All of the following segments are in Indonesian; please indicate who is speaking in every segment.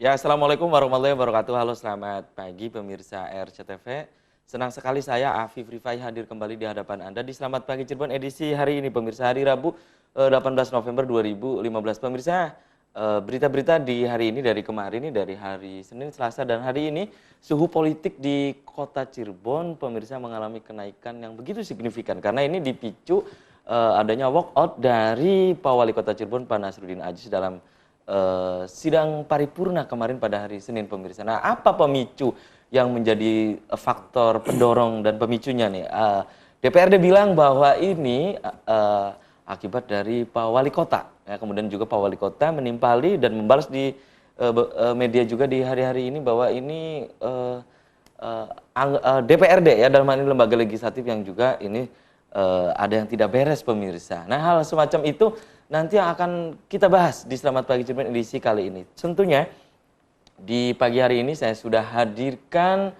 Speaker 1: Ya, Assalamualaikum warahmatullahi wabarakatuh. Halo, selamat pagi pemirsa RCTV. Senang sekali saya Afif Rifai hadir kembali di hadapan Anda di Selamat Pagi Cirebon edisi hari ini pemirsa, hari Rabu 18 November 2015. Pemirsa, berita-berita di hari ini dari kemarin ini dari hari Senin, Selasa dan hari ini suhu politik di Kota Cirebon pemirsa mengalami kenaikan yang begitu signifikan karena ini dipicu adanya walkout dari Pak Wali Kota Cirebon Pak Nasruddin Aziz dalam sidang paripurna kemarin pada hari Senin pemirsa. Nah, apa pemicu yang menjadi faktor pendorong dan pemicunya nih? DPRD bilang bahwa ini akibat dari Pak Wali Kota. Ya, kemudian juga Pak Wali Kota menimpali dan membalas di media juga di hari-hari ini bahwa ini DPRD ya, dalam hal ini lembaga legislatif yang juga ini ada yang tidak beres pemirsa. Nah, hal semacam itu nanti yang akan kita bahas di Selamat Pagi Cirebon edisi kali ini. Tentunya di pagi hari ini saya sudah hadirkan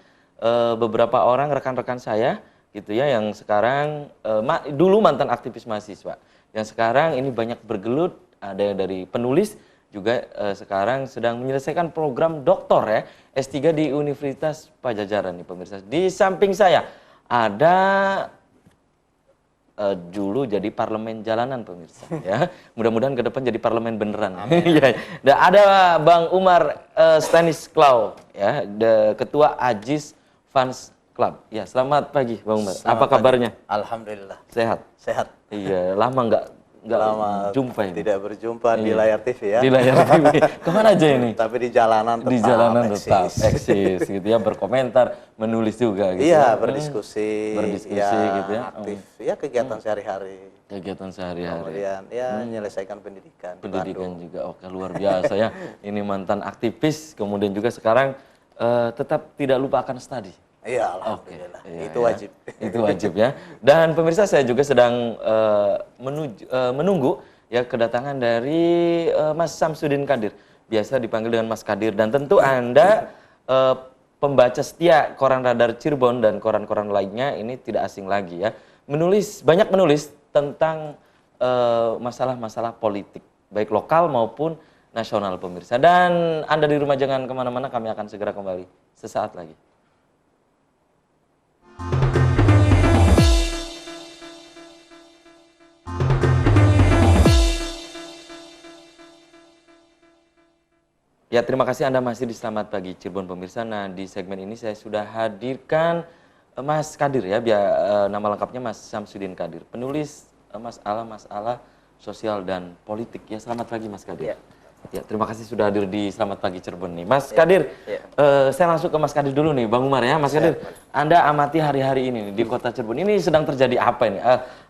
Speaker 1: beberapa orang rekan-rekan saya gitu ya yang sekarang dulu mantan aktivis mahasiswa, yang sekarang ini banyak bergelut, ada yang dari penulis juga sekarang sedang menyelesaikan program doktor ya S3 di Universitas Padjadjaran nih pemirsa. Di samping saya ada dulu jadi parlemen jalanan pemirsa ya, mudah-mudahan ke depan jadi parlemen beneran. Ya. Dan ada Bang Umar Stanislaw ya, ketua Aziz Fans Club. Ya, selamat pagi Bang Umar.
Speaker 2: Selamat
Speaker 1: apa kabarnya?
Speaker 2: pagi. Alhamdulillah.
Speaker 1: Sehat.
Speaker 2: Sehat.
Speaker 1: Iya, lama nggak
Speaker 2: Lama
Speaker 1: jumpa ini.
Speaker 2: tidak berjumpa di layar TV ya.
Speaker 1: Di layar TV. Kemana aja ini?
Speaker 2: Tapi di jalanan tetap
Speaker 1: Di jalanan
Speaker 2: eksis.
Speaker 1: tetap eksis gitu ya, berkomentar, menulis juga gitu.
Speaker 2: Iya, berdiskusi.
Speaker 1: Berdiskusi
Speaker 2: ya,
Speaker 1: gitu ya.
Speaker 2: Aktif. Ya kegiatan sehari-hari.
Speaker 1: Kegiatan sehari-hari.
Speaker 2: Kemudian ya menyelesaikan pendidikan. di
Speaker 1: Pendidikan
Speaker 2: Bandung.
Speaker 1: juga, oke, luar biasa ya. Ini mantan aktivis, kemudian juga sekarang tetap tidak lupa akan studi.
Speaker 2: Iya,
Speaker 1: Oke,
Speaker 2: alhamdulillah.
Speaker 1: iya,
Speaker 2: Itu
Speaker 1: ya.
Speaker 2: wajib.
Speaker 1: Itu wajib ya. Dan pemirsa, saya juga sedang menunggu ya kedatangan dari Mas Samsudin Kadir, biasa dipanggil dengan Mas Kadir. Dan tentu Anda pembaca setia Koran Radar Cirebon dan koran-koran lainnya ini tidak asing lagi ya. Banyak menulis tentang masalah-masalah politik, baik lokal maupun nasional pemirsa. Dan Anda di rumah jangan kemana-mana, kami akan segera kembali sesaat lagi. Ya, terima kasih Anda masih di Selamat Pagi Cirebon pemirsa. Nah, di segmen ini saya sudah hadirkan Mas Kadir ya, nama lengkapnya Mas Samsudin Kadir, penulis masalah sosial dan politik. Ya, selamat pagi Mas Kadir. Ya, terima kasih sudah hadir di Selamat Pagi Cirebon nih. Mas Kadir, saya langsung ke Mas Kadir dulu nih, Bang Umar ya. Mas Kadir, Anda amati hari-hari ini nih, di Kota Cirebon ini sedang terjadi apa ini?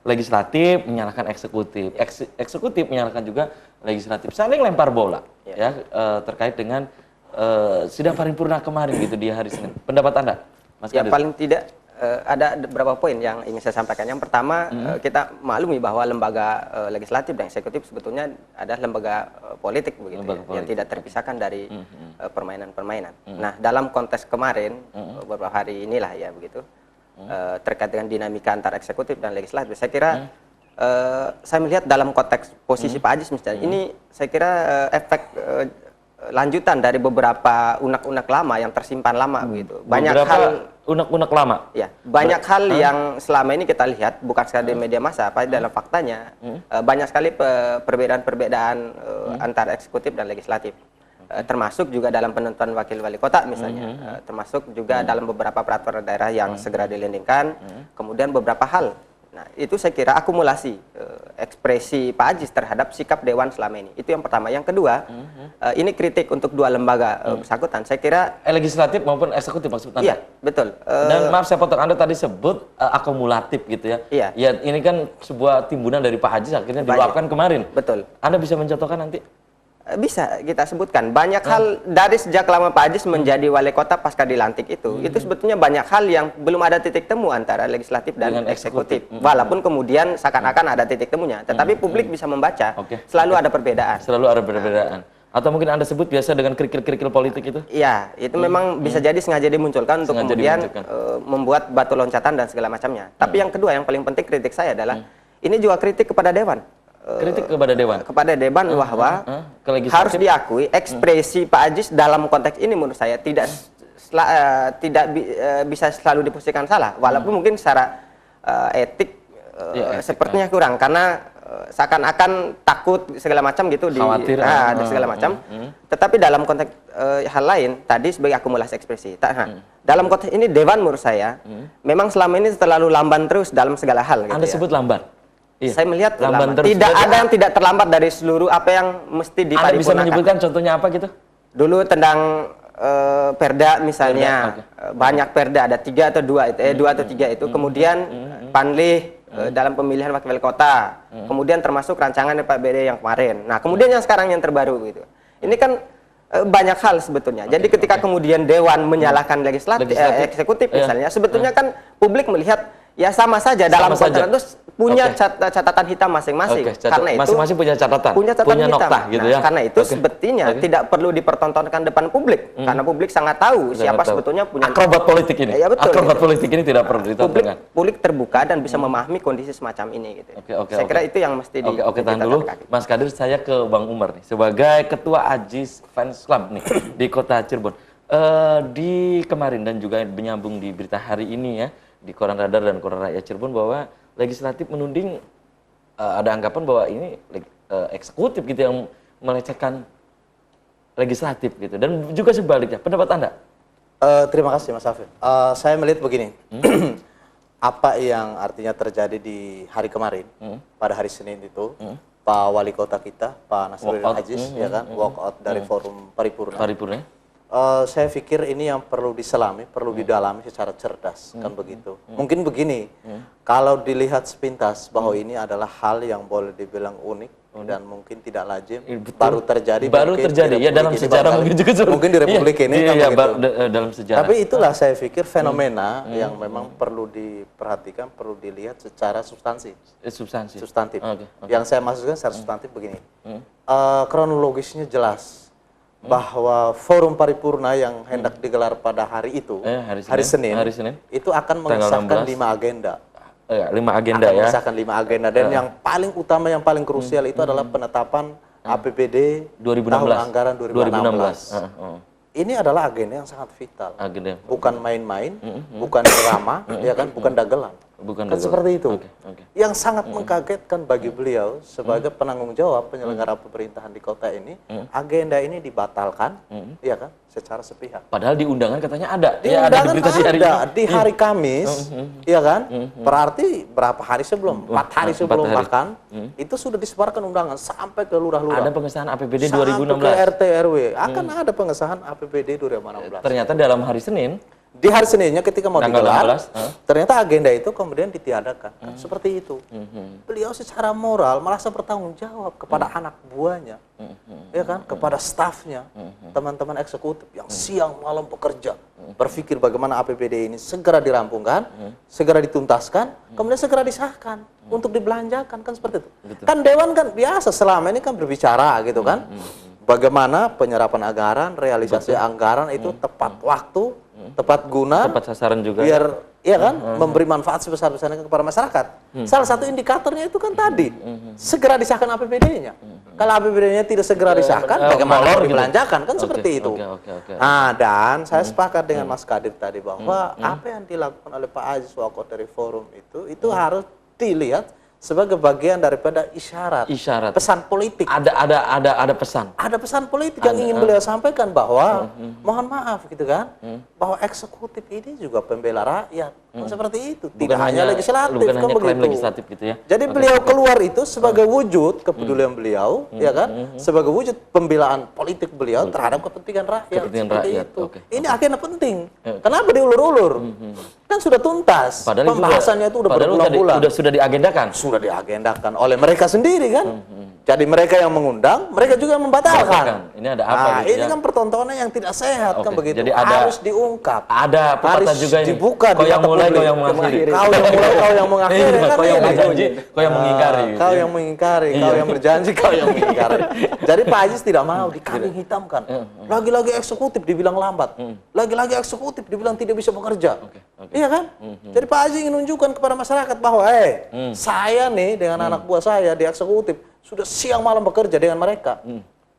Speaker 1: Legislatif menyalahkan eksekutif, eksekutif menyalahkan juga legislatif, saling lempar bola ya terkait dengan sidang paripurna kemarin gitu di hari Senin. Pendapat Anda, Mas
Speaker 3: Ya,
Speaker 1: Kadir?
Speaker 3: paling tidak ada beberapa poin yang ingin saya sampaikan. Yang pertama, kita maklumi bahwa lembaga legislatif dan eksekutif sebetulnya adalah lembaga politik begitu,
Speaker 1: Lembaga
Speaker 3: yang
Speaker 1: politik.
Speaker 3: tidak terpisahkan dari permainan-permainan. Nah, dalam konteks kemarin beberapa hari inilah ya begitu, terkait dengan dinamika antara eksekutif dan legislatif, saya kira saya melihat dalam konteks posisi Pak Aziz misalnya, ini saya kira efek lanjutan dari beberapa unek-unek lama yang tersimpan lama begitu. Banyak
Speaker 1: Beberapa
Speaker 3: hal
Speaker 1: unek-unek lama.
Speaker 3: ya, banyak hal yang selama ini kita lihat bukan sekali di media massa, apa dalam faktanya banyak sekali perbedaan-perbedaan antara eksekutif dan legislatif. Termasuk juga dalam penentuan wakil wali kota misalnya, termasuk juga dalam beberapa peraturan daerah yang segera dilandingkan, kemudian beberapa hal. Nah, itu saya kira akumulasi ekspresi Pak Aziz terhadap sikap Dewan selama ini. Itu yang pertama. Yang kedua, ini kritik untuk dua lembaga bersangkutan. Saya kira
Speaker 1: Legislatif maupun eksekutif maksud Anda?
Speaker 3: iya, betul.
Speaker 1: Dan maaf saya potong, Anda tadi sebut akumulatif gitu ya.
Speaker 3: Iya.
Speaker 1: Ya, ini kan sebuah timbunan dari Pak Aziz akhirnya diluapkan kemarin.
Speaker 3: Betul.
Speaker 1: Anda bisa mencontohkan nanti?
Speaker 3: Bisa kita sebutkan banyak hal dari sejak lama Pak Aziz menjadi wali kota pasca dilantik itu sebetulnya banyak hal yang belum ada titik temu antara legislatif dan
Speaker 1: Dengan
Speaker 3: eksekutif.
Speaker 1: eksekutif.
Speaker 3: Walaupun kemudian seakan-akan ada titik temunya, tetapi publik bisa membaca selalu ada perbedaan.
Speaker 1: Selalu ada perbedaan. Atau mungkin Anda sebut biasa dengan kerikil-kerikil politik itu?
Speaker 3: Iya, itu memang bisa jadi sengaja dimunculkan untuk
Speaker 1: Sengaja
Speaker 3: kemudian
Speaker 1: dimunculkan.
Speaker 3: membuat batu loncatan dan segala macamnya. Tapi yang kedua yang paling penting kritik saya adalah ini juga kritik kepada Dewan.
Speaker 1: kritik kepada Dewan.
Speaker 3: Kepada Dewan bahwa
Speaker 1: ke legislatif.
Speaker 3: harus diakui ekspresi Pak Ajis dalam konteks ini menurut saya tidak bisa selalu diposisikan salah, walaupun mungkin secara etik sepertinya kurang karena seakan-akan takut segala macam gitu
Speaker 1: khawatir
Speaker 3: ada segala macam. Tetapi dalam konteks hal lain tadi sebagai akumulasi ekspresi. Dalam konteks ini Dewan menurut saya memang selama ini terlalu lamban terus dalam segala hal. Gitu
Speaker 1: Anda sebut lamban. Iya.
Speaker 3: Saya melihat
Speaker 1: lamban terus.
Speaker 3: Tidak ada yang tidak terlambat dari seluruh apa yang mesti diparipurnakan.
Speaker 1: Anda bisa menyebutkan contohnya apa gitu?
Speaker 3: Dulu tentang perda misalnya, banyak perda, ada 3 atau 2 itu, 2 atau 3 itu. Kemudian panlih dalam pemilihan wakil wali kota, kemudian termasuk rancangan Pak BD yang kemarin. Nah, kemudian yang sekarang yang terbaru gitu. Ini kan banyak hal sebetulnya. Jadi ketika kemudian Dewan menyalahkan eksekutif misalnya, sebetulnya kan publik melihat ya sama saja dalam konteks itu punya catatan hitam masing-masing. Karena itu
Speaker 1: masing-masing punya catatan hitam. Nokta gitu ya.
Speaker 3: Karena itu sebetulnya tidak perlu dipertontonkan depan publik karena publik sangat tahu siapa sebetulnya punya
Speaker 1: akrobat politik ini.
Speaker 3: Ya, betul,
Speaker 1: akrobat politik ini tidak perlu ditontonkan.
Speaker 3: Publik terbuka dan bisa memahami kondisi semacam ini gitu. Saya kira itu yang mesti
Speaker 1: tahan dulu. Mas Kadir, saya ke Bang Umar nih sebagai ketua Ajis Fans Club nih di Kota Cirebon. Di kemarin dan juga menyambung di berita hari ini ya, di Koran Radar dan Koran Rakyat Cirebon bahwa legislatif menuding ada anggapan bahwa ini eksekutif gitu yang melecehkan legislatif gitu, dan juga sebaliknya. Pendapat Anda?
Speaker 2: Terima kasih Mas Afif. Saya melihat begini, apa yang artinya terjadi di hari kemarin, pada hari Senin itu, Pak Wali Kota kita, Pak Nasruddin Ajis, ya kan, walk out dari forum paripurna. Saya pikir ini yang perlu diselami, perlu didalami secara cerdas, kan begitu. Mungkin begini, kalau dilihat sepintas bahwa ini adalah hal yang boleh dibilang unik dan mungkin tidak lazim, baru terjadi
Speaker 1: ya dalam sejarah
Speaker 2: mungkin di Republik ini kan begitu.
Speaker 1: Dalam sejarah.
Speaker 2: Tapi itulah saya pikir fenomena yang memang perlu diperhatikan, perlu dilihat secara substantif. Yang saya maksudkan secara substantif begini, kronologisnya jelas bahwa forum paripurna yang hendak digelar pada hari itu, hari Senin, itu akan mengesahkan 5 agenda.
Speaker 1: 5 agenda ya.
Speaker 2: Mengesahkan 5 agenda, dan yang paling utama, yang paling krusial itu adalah penetapan APBD
Speaker 1: 2016.
Speaker 2: tahun anggaran 2016. Ini adalah agenda yang sangat vital. Bukan main-main, bukan drama, ya kan, bukan dagelan. Kan seperti itu. Yang sangat mengkagetkan bagi beliau sebagai penanggung jawab penyelenggara pemerintahan di kota ini, agenda ini dibatalkan, ya kan, secara sepihak.
Speaker 1: Padahal di undangan katanya ada.
Speaker 2: Di undangan di hari Kamis, ya kan, berarti berapa hari sebelum? 4 hari sebelum bahkan, itu sudah disebarkan undangan sampai ke lurah-lurah.
Speaker 1: Ada pengesahan APBD 2016.
Speaker 2: Sampai ke RT RW, akan ada pengesahan APBD 2016.
Speaker 1: Ternyata dalam hari Senin,
Speaker 2: di hari Seninnya ketika mau digelar, ternyata agenda itu kemudian ditiadakan. Kan seperti itu. Beliau secara moral merasa bertanggung jawab kepada anak buahnya, ya kan, kepada stafnya, teman-teman eksekutif yang siang malam bekerja, berpikir bagaimana APBD ini segera dirampungkan, segera dituntaskan, kemudian segera disahkan untuk dibelanjakan, kan seperti itu. Kan Dewan kan biasa selama ini kan berbicara gitu kan, bagaimana penyerapan anggaran, realisasi anggaran itu tepat waktu, tepat guna,
Speaker 1: tepat sasaran juga,
Speaker 2: biar ya kan memberi manfaat sebesar-besarnya kepada masyarakat. Salah satu indikatornya itu kan tadi segera disahkan APBD-nya. Kalau APBD-nya tidak segera disahkan, bagaimana dibelanjakan, kan seperti itu. Nah, dan saya sepakat dengan Mas Kadir tadi bahwa apa yang dilakukan oleh Pak Ajis waktu dari forum itu harus dilihat sebagai bagian daripada isyarat. Pesan politik.
Speaker 1: Ada pesan.
Speaker 2: Ada pesan politik yang ingin beliau sampaikan bahwa mohon maaf gitu kan, bahwa eksekutif ini juga pembela rakyat. Seperti itu. Tidak hanya legislatif, kan begitu.
Speaker 1: Legislatif gitu ya.
Speaker 2: Jadi beliau keluar itu sebagai wujud kepedulian beliau, ya kan, sebagai wujud pembelaan politik beliau terhadap kepentingan rakyat. Itu. Ini agenda penting. Kenapa diulur-ulur? Kan sudah tuntas. Pembahasannya itu udah berbulan-bulan.
Speaker 1: Sudah diagendakan.
Speaker 2: Sudah diagendakan oleh mereka sendiri kan. Jadi mereka yang mengundang, mereka juga yang membatalkan.
Speaker 1: Ini ada apa?
Speaker 2: Ini kan pertontonan yang tidak sehat kan begitu.
Speaker 1: Jadi
Speaker 2: harus diungkap.
Speaker 1: Ada pepatah juga ini.
Speaker 2: Dibuka,
Speaker 1: kau yang mulai, kau yang mengakhiri.
Speaker 2: Kau yang mulai, kau yang mengakhiri.
Speaker 1: Kau yang menguji, kau yang mengingkari.
Speaker 2: Kau yang mengingkari, kau yang berjanji, kau yang mengingkari. Jadi Pak Ajis tidak mau dikambing hitamkan. Lagi-lagi eksekutif dibilang lambat. Lagi-lagi eksekutif dibilang tidak bisa bekerja. Iya kan? Jadi Pak Ajis ingin menunjukkan kepada masyarakat bahwa saya nih dengan anak buah saya di eksekutif sudah siang malam bekerja dengan mereka.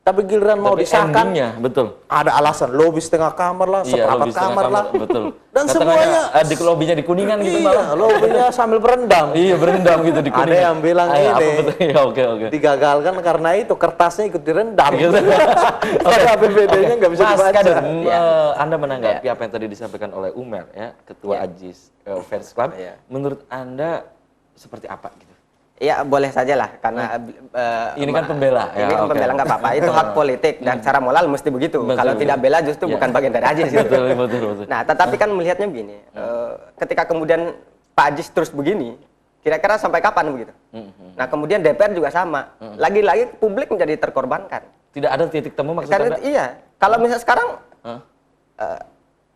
Speaker 2: Tapi giliran mau disahkan,
Speaker 1: betul.
Speaker 2: ada alasan lobi setengah kamar lah, seperempat kamar lah.
Speaker 1: Betul.
Speaker 2: Dan
Speaker 1: Katanya,
Speaker 2: semuanya
Speaker 1: di lobinya di Kuningan gitu
Speaker 2: iya, lobinya sambil berendam.
Speaker 1: Iya, berendam gitu di Kuningan.
Speaker 2: Ada yang bilang ini
Speaker 1: oke.
Speaker 2: digagalkan karena itu kertasnya ikut direndam. Tapi APBD-nya nggak bisa
Speaker 1: Mas
Speaker 2: dibaca.
Speaker 1: Kadir, Anda menanggapi apa yang tadi disampaikan oleh Umer, ya, Ketua Ajis Fans Club. Menurut Anda seperti apa gitu?
Speaker 3: Ya boleh saja lah, karena
Speaker 1: ini kan pembela.
Speaker 3: Ini kan pembela nggak apa-apa, itu hak politik dan secara moral mesti begitu. Kalau tidak bela justru bukan bagian dari Ajis.
Speaker 1: Betul.
Speaker 3: Nah, tetapi kan melihatnya begini, ketika kemudian Pak Ajis terus begini, kira-kira sampai kapan begitu? Nah, kemudian DPR juga sama. Lagi-lagi publik menjadi terkorbankan.
Speaker 1: Tidak ada titik temu maksudnya?
Speaker 3: Iya, kalau misalnya sekarang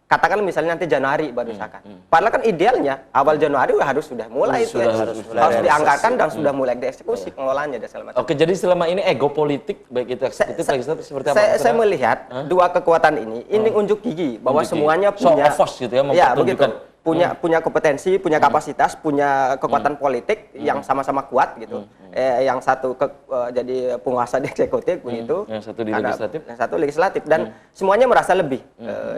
Speaker 3: katakan misalnya nanti Januari baru disahkan. Padahal kan idealnya awal Januari harus sudah mulai harus dianggarkan dan sudah mulai dieksekusi pengelolaannya dan segala macam.
Speaker 1: Oke, jadi selama ini ego politik baik itu eksekutif legislatif seperti apa?
Speaker 3: Saya melihat dua kekuatan ini unjuk gigi bahwa semuanya punya
Speaker 1: gitu ya,
Speaker 3: begitu. Punya kompetensi, punya kapasitas, punya kekuatan politik yang sama-sama kuat gitu. Yang satu jadi penguasa di eksekutif begitu,
Speaker 1: yang satu di legislatif,
Speaker 3: yang satu legislatif dan semuanya merasa lebih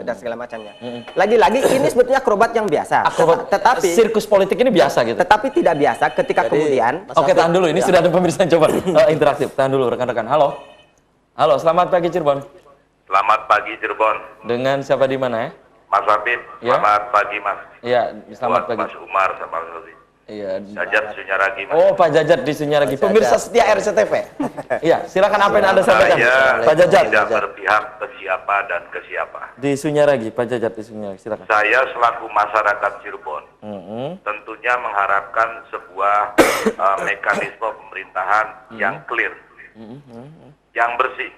Speaker 3: dan segala macamnya. Lagi-lagi ini sebetulnya akrobat yang biasa. Tetapi
Speaker 1: sirkus politik ini biasa gitu.
Speaker 3: Tetapi tidak biasa ketika kemudian.
Speaker 1: Oke, tahan dulu. Ini sudah ada pemirsa yang coba interaktif. Tahan dulu rekan-rekan. Halo, selamat pagi Cirebon.
Speaker 4: Selamat pagi Cirebon.
Speaker 1: Dengan siapa di mana ya?
Speaker 4: Mas Habib, selamat pagi Mas.
Speaker 1: Iya, selamat pagi.
Speaker 4: Mas Umar sama Mas Rozi.
Speaker 1: Iya.
Speaker 4: Jajat Sunyaragi Mas.
Speaker 1: Oh, Pak Jajat di Sunyaragi. Pemirsa setia RCTV. Iya, silakan apa yang Anda sampaikan.
Speaker 4: Saya
Speaker 1: Pak Jajat.
Speaker 4: tidak berpihak ke siapa dan ke siapa.
Speaker 1: Di Sunyaragi, Pak Jajat di Sunyaragi, silakan.
Speaker 4: Saya selaku masyarakat Cirebon, tentunya mengharapkan sebuah mekanisme pemerintahan yang clear, yang bersih.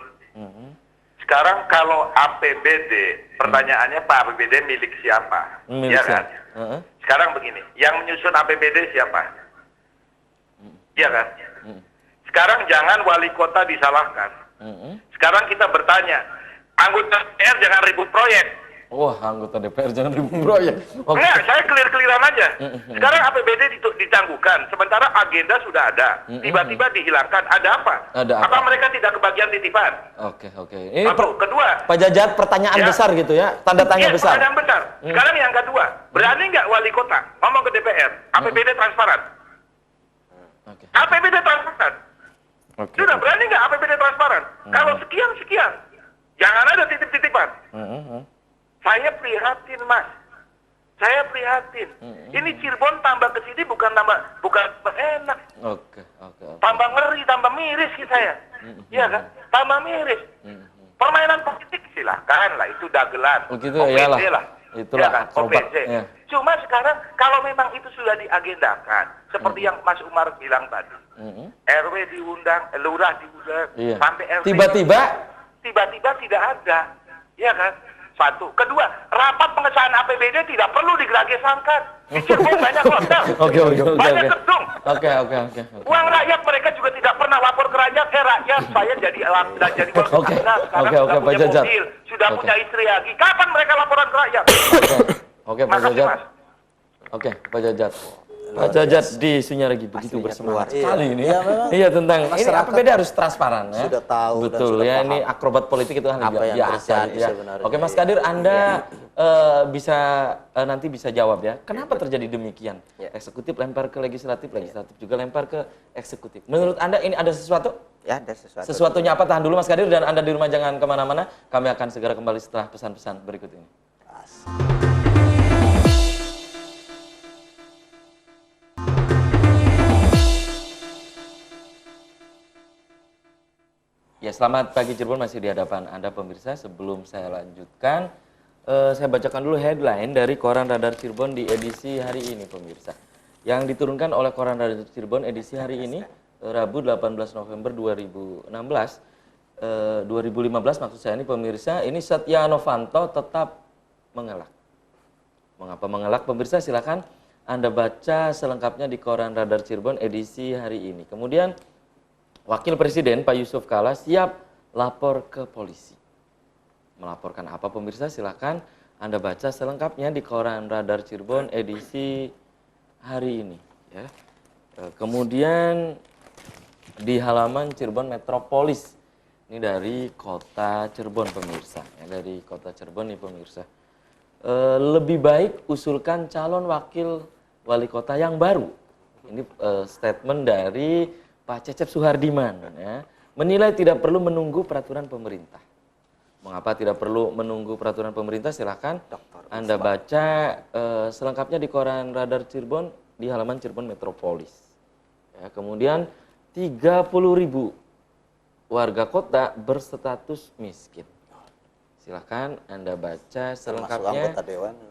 Speaker 4: Sekarang kalau APBD, pertanyaannya Pak APBD milik siapa?
Speaker 1: Milik
Speaker 4: kan? Sekarang begini, yang menyusun APBD siapa? Iya kan? Sekarang jangan wali kota disalahkan. Sekarang kita bertanya, anggota DPR jangan ribut proyek.
Speaker 1: Wah, anggota DPR jangan ribut proyek.
Speaker 4: Enggak, saya clear-clearan aja. Sekarang APBD ditangguhkan, sementara agenda sudah ada. Tiba-tiba dihilangkan. Ada apa? Apa mereka tidak kebagian titipan?
Speaker 1: Oke. Ini
Speaker 4: kedua.
Speaker 1: Pak Jajat, pertanyaan besar gitu ya, tanda tanya besar.
Speaker 4: Pertanyaan besar. Sekarang yang kedua, berani nggak wali kota ngomong ke DPR, APBD transparan? APBD transparan. Sudah berani nggak APBD transparan? Kalau sekian, jangan ada titip-titipan. Saya prihatin Mas, saya prihatin. Ini Cirebon tambah ke sini bukan enak. Oke. Tambah ngeri, tambah miris sih saya. Iya kan? Tambah miris. Permainan politik silahkan lah, itu dagelan.
Speaker 1: Begitu ya. Itulah
Speaker 4: ya kan? OPC. Ya. Cuma sekarang kalau memang itu sudah diagendakan, seperti yang Mas Umar bilang tadi, RW diundang, lurah diundang, sampai RT tiba-tiba tidak ada, ya kan? Satu. Kedua, rapat pengesahan APBD tidak perlu digragesangkan. Di Cirebon banyak hotel, banyak gedung.
Speaker 1: Oke.
Speaker 4: Uang rakyat mereka juga tidak pernah lapor ke rakyat. Rakyat saya jadi
Speaker 1: Oke, Pak Jajat.
Speaker 4: Mobil, sudah punya istri lagi. Kapan mereka laporan ke rakyat?
Speaker 1: Oke, Pak Jajat. Oke, Pak Jajat. Pak Jajat di Sunyaragi begitu bersemangat sekali ini. Iya, tentang ini APBD harus transparan ya.
Speaker 2: Sudah tahu.
Speaker 1: Betul ya, ini akrobat politik itu hal biasa ya. Oke, Mas Kadir, Anda nanti bisa jawab ya. Kenapa terjadi demikian? Eksekutif lempar ke legislatif, legislatif juga lempar ke eksekutif. Menurut Anda ini ada sesuatu?
Speaker 3: Ya, ada sesuatu.
Speaker 1: Sesuatunya apa? Tahan dulu Mas Kadir, dan Anda di rumah jangan kemana-mana. Kami akan segera kembali setelah pesan-pesan berikut ini. Ya, selamat pagi Cirebon, masih di hadapan Anda pemirsa. Sebelum saya lanjutkan, saya bacakan dulu headline dari Koran Radar Cirebon di edisi hari ini pemirsa. Yang diturunkan oleh Koran Radar Cirebon edisi hari ini, Rabu 18 November 2015 maksud saya ini pemirsa, ini Setia Novanto tetap mengelak. Mengapa mengelak pemirsa? Silakan Anda baca selengkapnya di Koran Radar Cirebon edisi hari ini. Kemudian Wakil Presiden Pak Yusuf Kala siap lapor ke polisi. Melaporkan apa pemirsa? Silakan Anda baca selengkapnya di Koran Radar Cirebon edisi hari ini. Ya. Kemudian di halaman Cirebon Metropolis. Ini dari kota Cirebon pemirsa, ya, dari kota Cirebon nih pemirsa. Lebih baik usulkan calon wakil wali kota yang baru. Ini statement dari Pak Cecep Suhardiman, ya. Menilai tidak perlu menunggu peraturan pemerintah. Mengapa tidak perlu menunggu peraturan pemerintah? Silahkan Anda baca selengkapnya di koran Radar Cirebon di halaman Cirebon Metropolis. Ya, kemudian 30.000 warga kota berstatus miskin. Silahkan Anda baca selengkapnya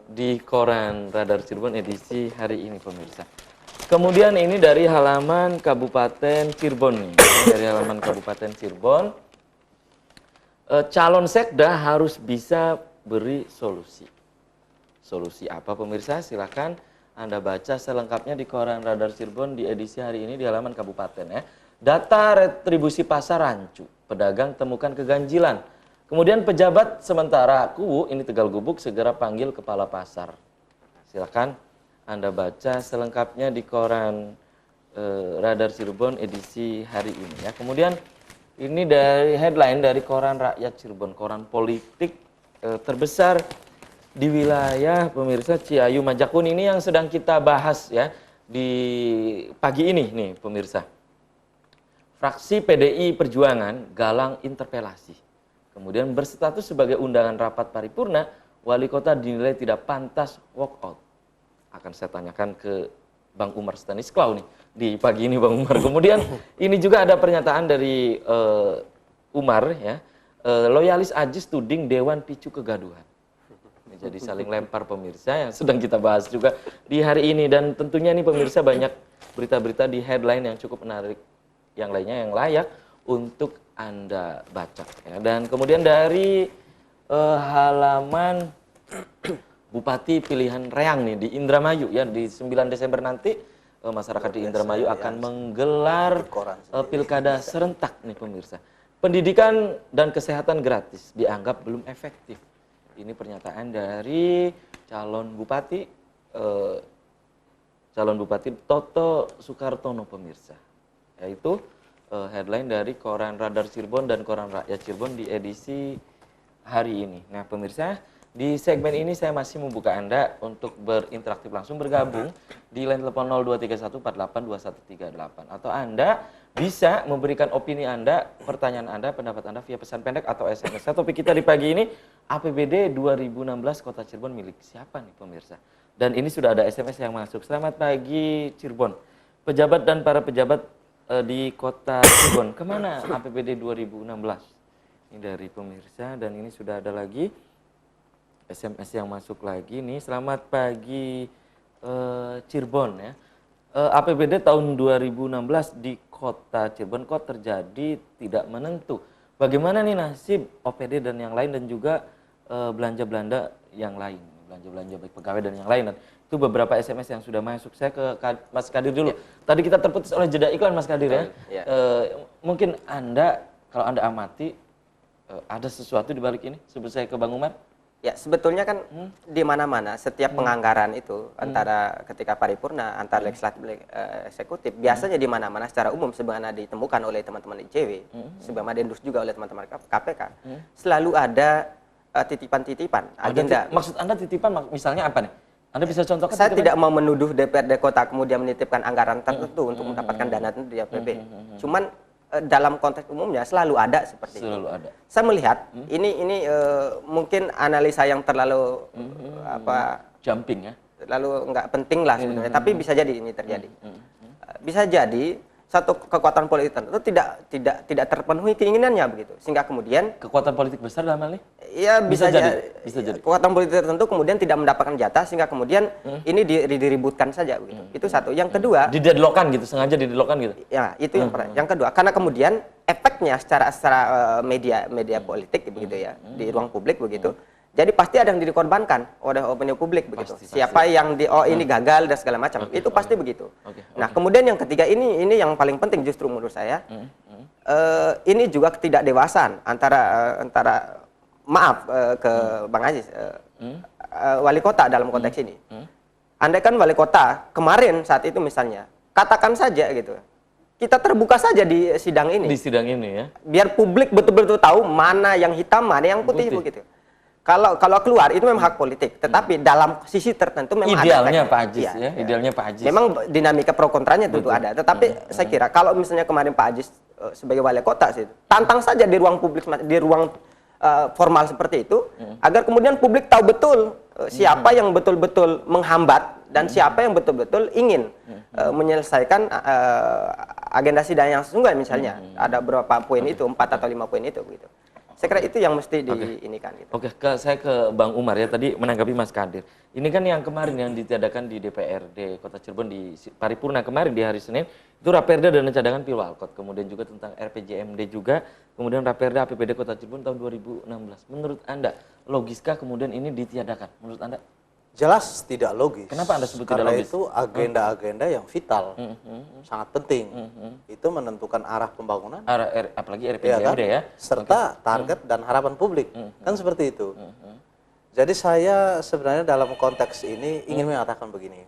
Speaker 1: di koran Radar Cirebon edisi hari ini pemirsa. Kemudian ini dari halaman Kabupaten Cirebon nih. Dari halaman Kabupaten Cirebon. Calon sekda harus bisa beri solusi. Solusi apa pemirsa? Silahkan Anda baca selengkapnya di koran Radar Cirebon di edisi hari ini di halaman Kabupaten ya. Data retribusi pasar rancu, pedagang temukan keganjilan. Kemudian pejabat sementara Kuwu, ini Tegal Gubuk, segera panggil kepala pasar. Silakan Anda baca selengkapnya di koran Radar Cirebon edisi hari ini ya. Kemudian ini dari headline dari koran Rakyat Cirebon, koran politik terbesar di wilayah pemirsa Ciayu Majakun ini yang sedang kita bahas ya di pagi ini nih pemirsa. Fraksi PDI Perjuangan galang interpelasi. Kemudian berstatus sebagai undangan rapat paripurna, wali kota dinilai tidak pantas walk out. Akan saya tanyakan ke Bang Umar Stanisklau nih di pagi ini Bang Umar. Kemudian ini juga ada pernyataan dari Umar ya, loyalis Ajis tuding Dewan picu kegaduhan. Jadi saling lempar pemirsa yang sedang kita bahas juga di hari ini. Dan tentunya nih pemirsa banyak berita-berita di headline yang cukup menarik. Yang lainnya yang layak untuk Anda baca. Ya. Dan kemudian dari halaman Bupati pilihan Reang nih di Indramayu ya di 9 Desember nanti masyarakat di Indramayu akan menggelar pilkada serentak nih pemirsa. Pendidikan dan kesehatan gratis dianggap belum efektif. Ini pernyataan dari calon Bupati Toto Sukartono pemirsa. Yaitu headline dari koran Radar Cirebon dan koran Rakyat Cirebon di edisi hari ini. Nah pemirsa, di segmen ini saya masih membuka Anda untuk berinteraktif langsung bergabung di line telepon 0231482138 atau Anda bisa memberikan opini Anda, pertanyaan Anda, pendapat Anda via pesan pendek atau SMS. Topik kita di pagi ini APBD 2016 Kota Cirebon milik siapa nih pemirsa? Dan ini sudah ada SMS yang masuk. Selamat pagi Cirebon. Pejabat dan para pejabat di Kota Cirebon, kemana APBD 2016? Ini dari pemirsa dan ini sudah ada lagi SMS yang masuk lagi nih. Selamat pagi Cirebon ya. APBD tahun 2016 di Kota Cirebon kok terjadi tidak menentu. Bagaimana nih nasib OPD dan yang lain dan juga belanja-belanja yang lain, belanja-belanja baik pegawai dan yang lain. Dan itu beberapa SMS yang sudah masuk. Saya ke Mas Kadir dulu. Tadi kita terputus oleh jeda iklan Mas Kadir ya. Mungkin Anda kalau Anda amati ada sesuatu di balik ini sebelum saya ke Bang Umar.
Speaker 3: Ya sebetulnya kan di mana-mana setiap penganggaran itu antara ketika paripurna antara legislatif eksekutif biasanya di mana-mana secara umum sebagaimana ditemukan oleh teman-teman ICW, sebagaimana diendus juga oleh teman-teman KPK, selalu ada titipan-titipan agenda.
Speaker 1: Maksud Anda titipan misalnya apa nih? Anda bisa contohkan?
Speaker 3: Saya tidak mau menuduh DPRD kota kemudian menitipkan anggaran tertentu untuk mendapatkan dana itu di APBD. Cuman dalam konteks umumnya selalu ada seperti itu.
Speaker 1: Ada.
Speaker 3: Saya melihat ini mungkin analisa yang terlalu
Speaker 1: jumping ya.
Speaker 3: Terlalu nggak penting lah sebenarnya. Tapi bisa jadi ini terjadi. Bisa jadi satu kekuatan politik tertentu tidak terpenuhi keinginannya begitu, sehingga kemudian
Speaker 1: kekuatan politik besar dalam hal ini?
Speaker 3: Iya bisa jadi. Kekuatan politik tertentu kemudian tidak mendapatkan jatah sehingga kemudian ini diributkan saja begitu. Itu satu. Yang kedua,
Speaker 1: dideadlockkan gitu, sengaja dideadlockkan gitu.
Speaker 3: Ya, itu yang pertama. Yang kedua, karena kemudian efeknya secara media politik begitu ya, di ruang publik begitu. Jadi pasti ada yang dikorbankan oleh opini publik begitu. Siapa yang ini gagal dan segala macam. Itu pasti begitu. Nah, kemudian yang ketiga ini yang paling penting justru menurut saya. Ini juga ketidakdewasaan antara maaf ke Bang Aziz, wali kota dalam konteks ini. Andai kan wali kota kemarin saat itu misalnya, katakan saja gitu, kita terbuka saja di sidang ini.
Speaker 1: Di sidang ini ya.
Speaker 3: Biar publik betul-betul tahu mana yang hitam, mana yang putih begitu. Kalau keluar itu memang hak politik, tetapi dalam sisi tertentu memang
Speaker 1: Idealnya
Speaker 3: ada
Speaker 1: Pak Ajis ya, idealnya Pak Ajis.
Speaker 3: Memang dinamika pro kontranya tentu ada, tetapi saya kira kalau misalnya kemarin Pak Ajis sebagai wali kota sih, tantang saja di ruang publik, di ruang formal seperti itu, agar kemudian publik tahu betul siapa yang betul-betul menghambat dan siapa yang betul-betul ingin menyelesaikan agenda sidang yang sesungguhnya, misalnya ada berapa poin itu, 4 atau 5 poin itu gitu. Saya kira itu yang mesti diinikan gitu.
Speaker 1: Oke, saya ke Bang Umar ya, tadi menanggapi Mas Kadir. Ini kan yang kemarin yang ditiadakan di DPRD Kota Cirebon di paripurna kemarin di hari Senin, itu Raperda dana cadangan Pilwalkot, kemudian juga tentang RPJMD juga, kemudian Raperda APBD Kota Cirebon tahun 2016. Menurut Anda, logiskah kemudian ini ditiadakan? Menurut Anda?
Speaker 2: Jelas tidak logis.
Speaker 1: Kenapa Anda sebut tidak
Speaker 2: Karena
Speaker 1: logis?
Speaker 2: itu agenda-agenda yang vital, sangat penting. Itu menentukan arah pembangunan,
Speaker 1: Apalagi
Speaker 2: ya
Speaker 1: RPJMD
Speaker 2: kan?
Speaker 1: ya.
Speaker 2: Serta target dan harapan publik. Kan seperti itu. Jadi saya sebenarnya dalam konteks ini ingin mengatakan begini.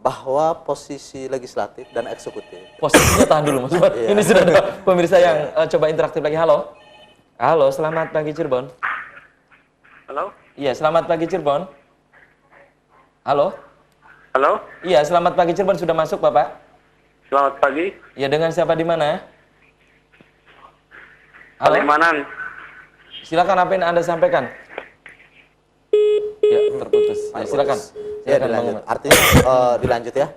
Speaker 2: Bahwa posisi legislatif dan eksekutif.
Speaker 1: Posisinya tahan dulu Mas Umar. Ini sudah ada pemirsa yang coba interaktif lagi. Halo. Halo, selamat pagi Cirebon.
Speaker 4: Halo?
Speaker 1: Iya, selamat pagi Cirebon. Halo.
Speaker 4: Halo?
Speaker 1: Iya, selamat pagi Cirebon, sudah masuk Bapak.
Speaker 4: Selamat pagi.
Speaker 1: Ya, dengan siapa di mana? Halo.
Speaker 4: Palimanan.
Speaker 2: Silakan
Speaker 1: apa yang Anda sampaikan. Ya, terputus. Ya, silakan.
Speaker 2: Ya,
Speaker 1: Silakan Bang
Speaker 2: dilanjut.
Speaker 1: Umar.
Speaker 2: Artinya dilanjut ya.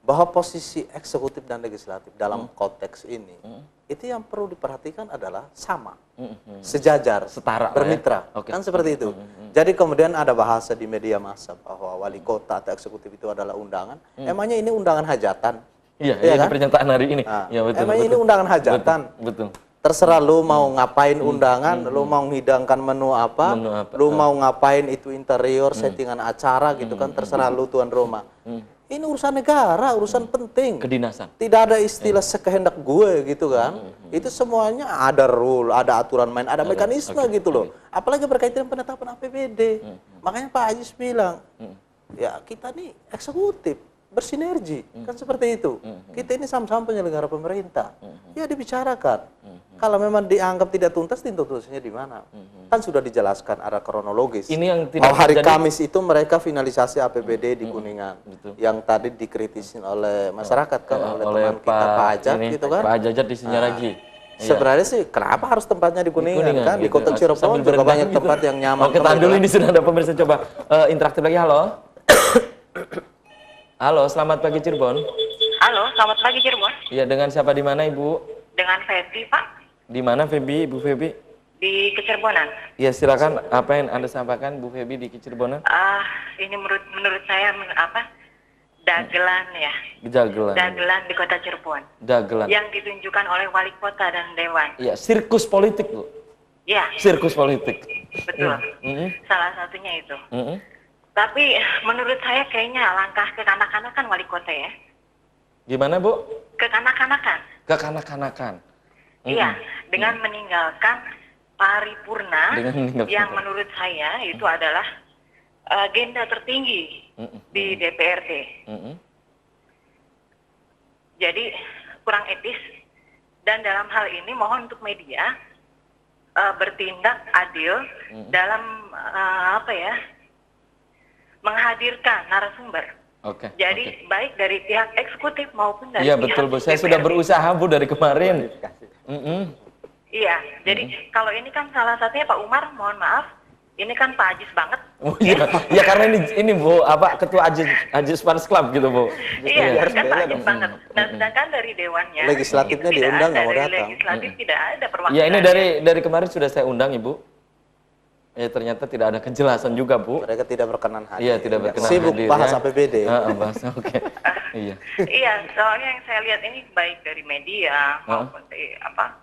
Speaker 2: Bahwa posisi eksekutif dan legislatif dalam konteks ini, itu yang perlu diperhatikan adalah sama, sejajar,
Speaker 1: Setara lah ya.
Speaker 2: bermitra.
Speaker 1: Oke.
Speaker 2: Kan seperti itu. Jadi kemudian ada bahasa di media massa bahwa wali kota atau eksekutif itu adalah undangan. Emangnya ini undangan hajatan?
Speaker 1: Iya,
Speaker 2: Iya
Speaker 1: ini
Speaker 2: kan?
Speaker 1: pernyataan hari ini.
Speaker 2: Nah,
Speaker 1: Ya, betul.
Speaker 2: emangnya
Speaker 1: betul.
Speaker 2: ini undangan hajatan?
Speaker 1: Betul.
Speaker 2: Terserah lu mau ngapain undangan, lu mau ngidangkan menu apa,
Speaker 1: Menu apa,
Speaker 2: lu mau ngapain itu interior, settingan acara gitu kan, terserah lu tuan rumah. Ini urusan negara, urusan penting.
Speaker 1: Kedinasan.
Speaker 2: Tidak ada istilah sekehendak gue gitu kan. Itu semuanya ada rule, ada aturan main, ada mekanisme gitu loh. Apalagi berkaitan penetapan APBD. Makanya Pak Ajis bilang, ya kita nih eksekutif, bersinergi. Kan seperti itu. Kita ini sama-sama penyelenggara pemerintah. Ya dibicarakan. Kalau memang dianggap tidak tuntas, tuntasnya di mana? Kan sudah dijelaskan ada kronologis.
Speaker 1: Ini yang tidak
Speaker 2: hari
Speaker 1: terjadi-
Speaker 2: Kamis itu mereka finalisasi APBD di Kuningan. Yang tadi dikritisin oleh masyarakat kan, oleh teman kita Pak Ajat
Speaker 1: ini,
Speaker 2: gitu kan.
Speaker 1: Pak Ajat di Sinyaragi.
Speaker 2: Sebenarnya sih kenapa harus tempatnya di Kuningan, kan? Di
Speaker 1: gitu.
Speaker 2: Kota Cirebon
Speaker 1: Sambil
Speaker 2: juga
Speaker 1: berendam
Speaker 2: banyak
Speaker 1: gitu.
Speaker 2: tempat yang nyaman.
Speaker 1: Oke, tahan dulu, ini sudah ada pemirsa, coba interaktif lagi. Halo. Halo, selamat pagi Cirebon.
Speaker 5: Halo, selamat pagi Cirebon.
Speaker 1: Iya, dengan siapa di mana Ibu?
Speaker 5: Dengan Feby, Pak,
Speaker 1: Di mana Feby, Ibu Feby?
Speaker 5: di Kecirebonan.
Speaker 1: Iya, silakan apa yang Anda sampaikan Bu Feby di Cirebon?
Speaker 5: Ini menurut saya dagelan ya.
Speaker 1: Dagelan.
Speaker 5: Dagelan di Kota Cirebon.
Speaker 1: Dagelan.
Speaker 5: Yang ditunjukkan oleh wali kota dan dewan.
Speaker 1: Iya, sirkus politik, Bu.
Speaker 5: Ya,
Speaker 1: Sirkus politik.
Speaker 5: betul. Salah satunya itu. Tapi menurut saya kayaknya langkah kekanak-kanakan wali kota ya.
Speaker 1: Gimana, Bu?
Speaker 5: Kekanak-kanakan.
Speaker 1: Kekanak-kanakan.
Speaker 5: Iya, dengan meninggalkan paripurna
Speaker 1: Dengan meninggalkan
Speaker 5: yang
Speaker 1: paripurna.
Speaker 5: menurut saya itu adalah agenda tertinggi di DPRD. Jadi kurang etis, dan dalam hal ini mohon untuk media bertindak adil dalam menghadirkan narasumber.
Speaker 1: Oke.
Speaker 5: Jadi baik dari pihak eksekutif maupun dari
Speaker 1: Iya,
Speaker 5: pihak
Speaker 1: betul, Bu. Saya sudah
Speaker 5: DPRD.
Speaker 1: berusaha, Bu, dari kemarin.
Speaker 5: Iya, jadi kalau ini kan salah satunya Pak Umar, mohon maaf, ini kan Pak Ajis banget.
Speaker 1: Oh iya, ya karena ini Bu, ketua Ajis Fans Club gitu, Bu.
Speaker 5: Iya, kan Pak Ajis banget. Dan sedangkan dari dewannya,
Speaker 2: Legislatifnya
Speaker 5: itu tidak
Speaker 2: diundang,
Speaker 5: ada,
Speaker 2: nggak mau
Speaker 5: dari
Speaker 2: datang.
Speaker 5: legislatif tidak ada perwakilan.
Speaker 1: Ya, ini dari kemarin sudah saya undang, Ibu. Ya, ternyata tidak ada kejelasan juga, Bu.
Speaker 2: Mereka tidak berkenan hadir.
Speaker 1: Iya, tidak berkenan
Speaker 2: Sibuk
Speaker 1: hadir,
Speaker 2: bahas
Speaker 1: ya.
Speaker 2: APBD.
Speaker 1: Bahas, oke. Iya.
Speaker 5: Iya, soalnya yang saya lihat ini baik dari media maupun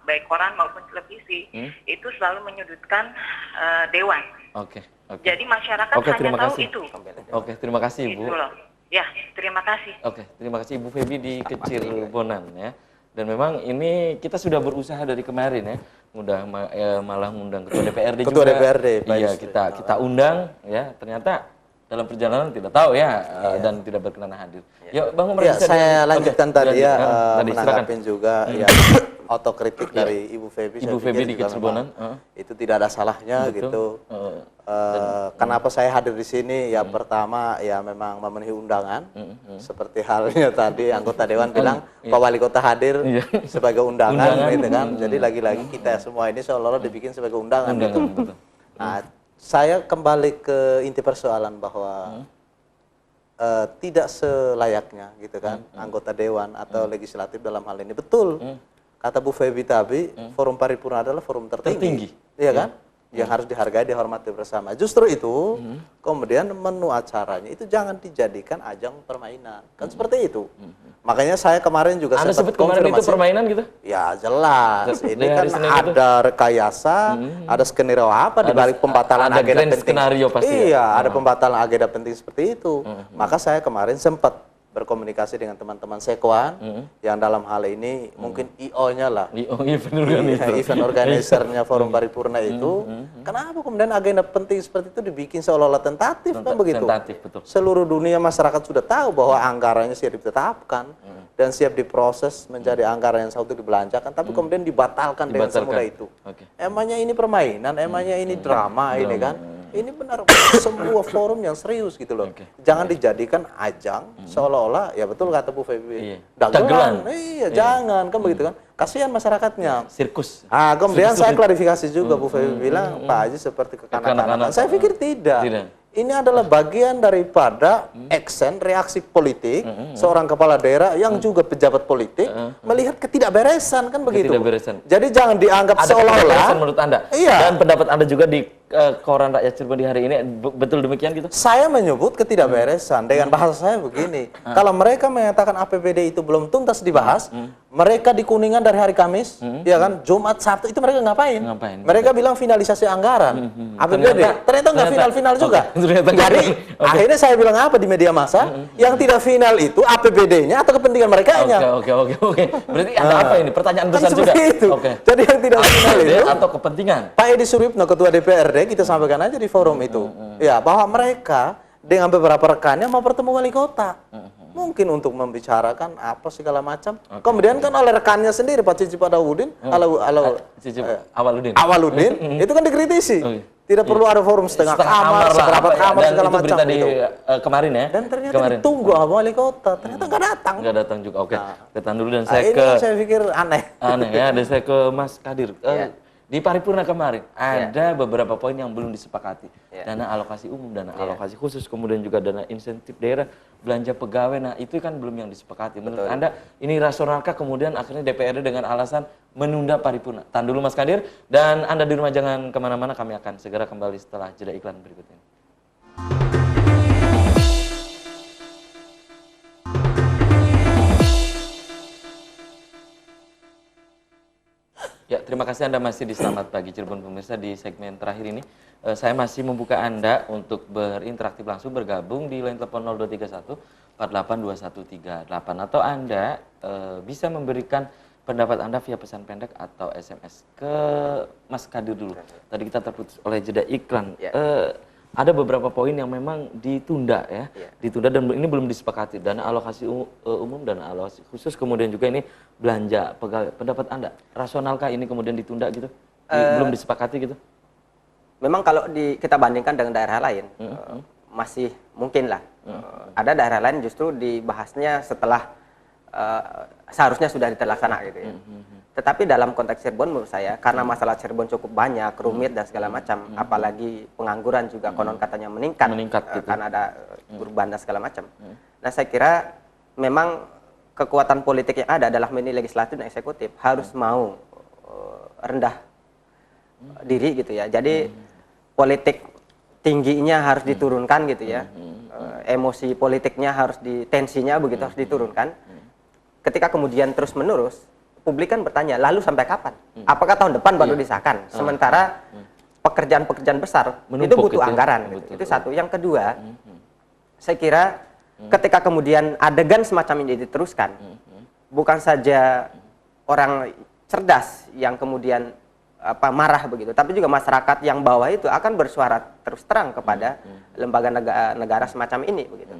Speaker 5: baik koran maupun televisi, itu selalu menyudutkan dewan.
Speaker 1: Oke.
Speaker 5: Jadi masyarakat
Speaker 1: Oke,
Speaker 5: hanya
Speaker 1: terima
Speaker 5: tahu
Speaker 1: kasih.
Speaker 5: itu.
Speaker 1: Oke, terima kasih,
Speaker 5: Gitu
Speaker 1: Bu.
Speaker 5: loh. Ya, terima kasih.
Speaker 1: Oke, terima kasih Ibu Feby di Kecirebonan ya. Dan memang ini kita sudah berusaha dari kemarin ya. Malah ngundang ketua DPRD
Speaker 2: Ketua
Speaker 1: juga.
Speaker 2: DPRD, Pak
Speaker 1: Iya,
Speaker 2: Yusri.
Speaker 1: kita undang ya. Ternyata dalam perjalanan tidak tahu ya dan tidak berkenan hadir. Yuk, Bang Umar,
Speaker 2: Ya,
Speaker 1: bisa
Speaker 2: saya lanjutkan tadi ya,
Speaker 1: tadi, silakan.
Speaker 2: menanggapin juga ya otokritik dari Ibu Feby.
Speaker 1: Ibu
Speaker 2: saya
Speaker 1: Feby
Speaker 2: pikir
Speaker 1: di
Speaker 2: juga
Speaker 1: Kecerbonan,
Speaker 2: memang itu tidak ada salahnya
Speaker 1: Betul.
Speaker 2: gitu. Kenapa saya hadir di sini? Ya pertama ya memang memenuhi undangan. Seperti halnya tadi anggota dewan bilang Pak Wali Kota hadir sebagai undangan gitu kan. Jadi lagi-lagi kita semua ini seolah-olah dibikin sebagai undangan gitu.
Speaker 1: Betul.
Speaker 2: Nah, saya kembali ke inti persoalan bahwa tidak selayaknya gitu kan anggota dewan atau legislatif dalam hal ini betul kata Bu Feby tadi forum paripurna adalah forum tertinggi. Iya kan, yang harus dihargai, dihormati bersama. Justru itu kemudian menu acaranya itu jangan dijadikan ajang permainan, kan seperti itu. Makanya saya kemarin juga
Speaker 1: Anda sebut
Speaker 2: sempat
Speaker 1: kemarin itu permainan gitu?
Speaker 2: Ya jelas, ini
Speaker 1: Dari
Speaker 2: kan
Speaker 1: hari Senin itu?
Speaker 2: ada rekayasa, ada skenario apa di balik pembatalan
Speaker 1: ada
Speaker 2: agenda
Speaker 1: grand
Speaker 2: penting.
Speaker 1: skenario pasti ya?
Speaker 2: Iya, ada pembatalan agenda penting seperti itu. Maka saya kemarin sempat berkomunikasi dengan teman-teman Sekwan yang dalam hal ini mungkin IO-nya lah. Event organizer-nya Forum Paripurna itu. Kenapa kemudian agenda penting seperti itu dibikin seolah-olah tentatif kan begitu?
Speaker 1: Tentatif, betul.
Speaker 2: Seluruh dunia masyarakat sudah tahu bahwa anggarannya siap ditetapkan dan siap diproses menjadi anggaran yang satu dibelanjakan, tapi kemudian dibatalkan dengan semudah itu. Emangnya ini permainan, emangnya ini drama ini kan? Ini benar sebuah forum yang serius gitu loh. Jangan dijadikan ajang seolah-olah ya betul kata Bu Feby. Dagelan. Iya, jangan kan begitu kan. Kasihan masyarakatnya.
Speaker 1: Sirkus.
Speaker 2: Kemudian saya klarifikasi juga Bu Feby bilang Pak Haji seperti kekanak-kanakan. Saya pikir tidak. Ini adalah bagian daripada action, reaksi politik seorang kepala daerah yang juga pejabat politik melihat ketidakberesan kan begitu. Jadi jangan dianggap seolah-olah
Speaker 1: menurut Anda.
Speaker 2: Iya.
Speaker 1: Dan pendapat Anda juga di Koran Rakyat Cirebon di hari ini betul demikian gitu?
Speaker 2: Saya menyebut ketidakberesan dengan bahasa saya begini. Kalau mereka mengatakan APBD itu belum tuntas dibahas, mereka di Kuningan dari hari Kamis, ya kan, Jumat, Sabtu itu mereka ngapain? Mereka bilang finalisasi anggaran. APBD ternyata nggak final-final juga. Jadi akhirnya saya bilang apa di media massa? Yang tidak final itu APBD-nya atau kepentingan mereka nya.
Speaker 1: Oke. Berarti ada apa ini? Pertanyaan besar juga.
Speaker 2: Itu. Jadi yang tidak final itu
Speaker 1: atau kepentingan.
Speaker 2: Pak Edi Suripno, Ketua DPRD, kita sampaikan aja di forum itu, ya bahwa mereka dengan beberapa rekannya mau bertemu wali kota, mungkin untuk membicarakan apa segala macam. Kemudian kan oleh rekannya sendiri Pak Cicip Awaludin, Awaludin, itu kan dikritisi. Tidak perlu ada forum setengah kamar, seberapa kamar segala macam.
Speaker 1: Berita di kemarin ya.
Speaker 2: Dan ternyata ditunggu wali kota, ternyata nggak datang.
Speaker 1: Nggak datang juga. Oke, kita dulu dan
Speaker 2: saya pikir aneh.
Speaker 1: Aneh ya. Dan saya ke Mas Kadir. Di paripurna kemarin ada beberapa poin yang belum disepakati. Dana alokasi umum, dana alokasi khusus, kemudian juga dana insentif daerah, belanja pegawai. Nah, itu kan belum yang disepakati. Menurut Anda ini rasionalkah kemudian akhirnya DPRD dengan alasan menunda paripurna? Tahan dulu Mas Kadir, dan Anda di rumah jangan kemana-mana, kami akan segera kembali setelah jeda iklan berikut ini. Ya, terima kasih Anda masih di Selamat Pagi Cirebon pemirsa. Di segmen terakhir ini saya masih membuka Anda untuk berinteraksi langsung, bergabung di line telepon 0231 482138, atau Anda bisa memberikan pendapat Anda via pesan pendek atau SMS ke Mas Kadir dulu. Tadi kita terputus oleh jeda iklan. Ada beberapa poin yang memang ditunda ya, ditunda dan ini belum disepakati. Dana alokasi umum, dana alokasi khusus, kemudian juga ini belanja pegawai. Pendapat Anda, rasionalkah ini kemudian ditunda gitu? Belum disepakati gitu?
Speaker 3: Memang kalau kita bandingkan dengan daerah lain, masih mungkin lah. Ada daerah lain justru dibahasnya setelah seharusnya sudah terlaksana gitu ya. Tetapi dalam konteks Cirebon menurut saya, karena masalah Cirebon cukup banyak, rumit dan segala macam, apalagi pengangguran juga konon katanya meningkat gitu. Karena ada urban dan segala macam. Nah, saya kira memang kekuatan politik yang ada dalam ini legislatif dan eksekutif harus mau rendah diri gitu ya. Jadi politik tingginya harus diturunkan gitu ya. Emosi politiknya harus tensinya begitu harus diturunkan. Ketika kemudian terus menerus, publik kan bertanya, lalu sampai kapan? Apakah tahun depan baru disahkan? Sementara pekerjaan-pekerjaan besar itu butuh anggaran. Gitu. Itu satu. Yang kedua, saya kira ketika kemudian adegan semacam ini diteruskan, bukan saja orang cerdas yang kemudian marah begitu, tapi juga masyarakat yang bawah itu akan bersuara terus terang kepada lembaga negara semacam ini begitu.